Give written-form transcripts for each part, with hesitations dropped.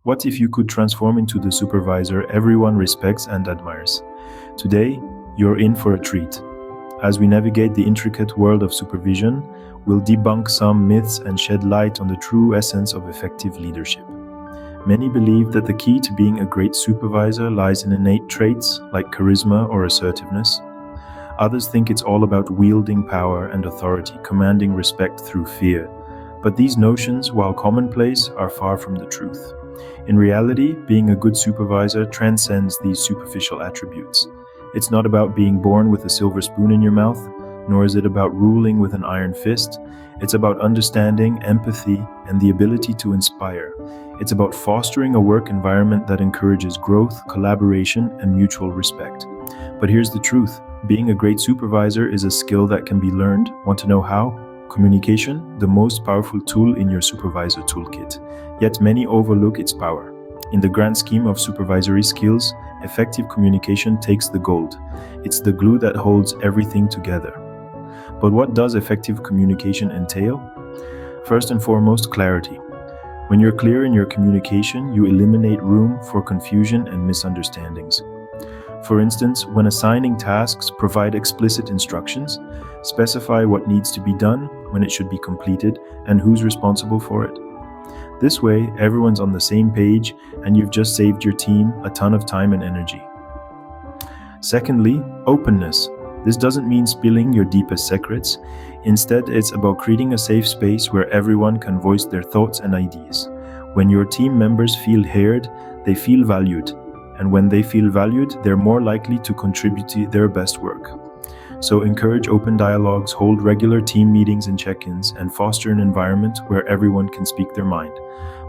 What if you could transform into the supervisor everyone respects and admires? Today, you're in for a treat. As we navigate the intricate world of supervision, we'll debunk some myths and shed light on the true essence of effective leadership. Many believe that the key to being a great supervisor lies in innate traits like charisma or assertiveness. Others think it's all about wielding power and authority, commanding respect through fear. But these notions, while commonplace, are far from the truth. In reality, being a good supervisor transcends these superficial attributes. It's not about being born with a silver spoon in your mouth, nor is it about ruling with an iron fist. It's about understanding, empathy, and the ability to inspire. It's about fostering a work environment that encourages growth, collaboration, and mutual respect. But here's the truth. Being a great supervisor is a skill that can be learned. Want to know how? Communication, the most powerful tool in your supervisor toolkit. Yet many overlook its power. In the grand scheme of supervisory skills, effective communication takes the gold. It's the glue that holds everything together. But what does effective communication entail? First and foremost, clarity. When you're clear in your communication, you eliminate room for confusion and misunderstandings. For instance, when assigning tasks, provide explicit instructions, specify what needs to be done, when it should be completed, and who's responsible for it. This way, everyone's on the same page, and you've just saved your team a ton of time and energy. Secondly, openness. This doesn't mean spilling your deepest secrets. Instead, it's about creating a safe space where everyone can voice their thoughts and ideas. When your team members feel heard, they feel valued. And when they feel valued, they're more likely to contribute to their best work. So encourage open dialogues, hold regular team meetings and check-ins, and foster an environment where everyone can speak their mind.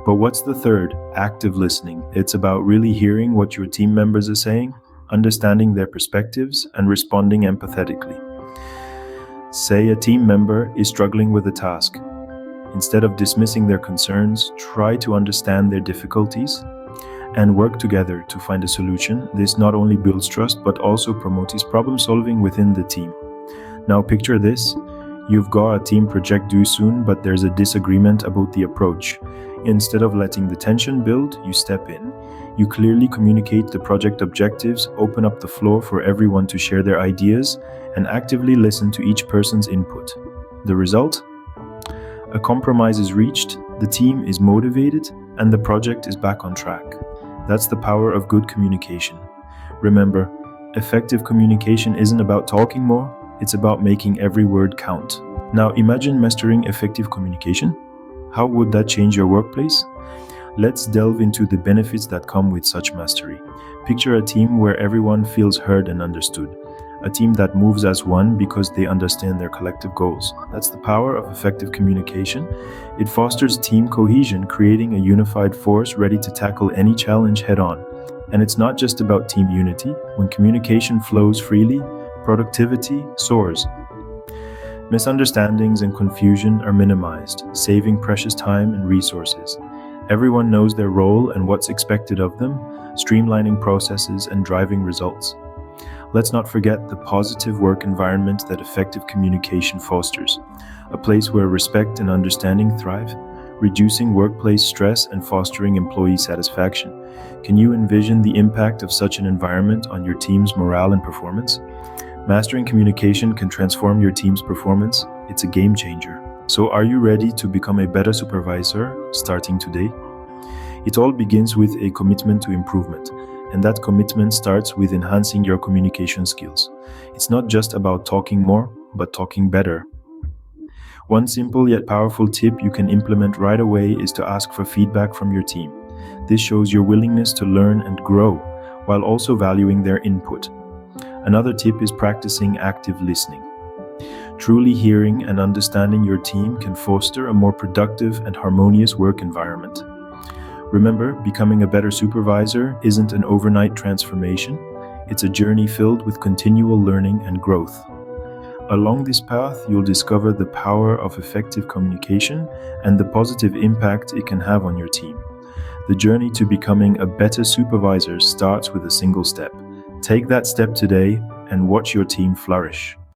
But what's the third? Active listening. It's about really hearing what your team members are saying, understanding their perspectives, and responding empathetically. Say a team member is struggling with a task. Instead of dismissing their concerns, try to understand their difficulties and work together to find a solution. This not only builds trust, but also promotes problem solving within the team. Now picture this. You've got a team project due soon, but there's a disagreement about the approach. Instead of letting the tension build, you step in. You clearly communicate the project objectives, open up the floor for everyone to share their ideas, and actively listen to each person's input. The result? A compromise is reached, the team is motivated, and the project is back on track. That's the power of good communication. Remember, effective communication isn't about talking more, it's about making every word count. Now imagine mastering effective communication. How would that change your workplace? Let's delve into the benefits that come with such mastery. Picture a team where everyone feels heard and understood. A team that moves as one because they understand their collective goals. That's the power of effective communication. It fosters team cohesion, creating a unified force ready to tackle any challenge head-on. And it's not just about team unity. When communication flows freely, productivity soars. Misunderstandings and confusion are minimized, saving precious time and resources. Everyone knows their role and what's expected of them, streamlining processes and driving results. Let's not forget the positive work environment that effective communication fosters, a place where respect and understanding thrive, reducing workplace stress and fostering employee satisfaction. Can you envision the impact of such an environment on your team's morale and performance? Mastering communication can transform your team's performance. It's a game changer. So are you ready to become a better supervisor starting today? It all begins with a commitment to improvement. And that commitment starts with enhancing your communication skills. It's not just about talking more, but talking better. One simple yet powerful tip you can implement right away is to ask for feedback from your team. This shows your willingness to learn and grow, while also valuing their input. Another tip is practicing active listening. Truly hearing and understanding your team can foster a more productive and harmonious work environment. Remember, becoming a better supervisor isn't an overnight transformation. It's a journey filled with continual learning and growth. Along this path, you'll discover the power of effective communication and the positive impact it can have on your team. The journey to becoming a better supervisor starts with a single step. Take that step today and watch your team flourish.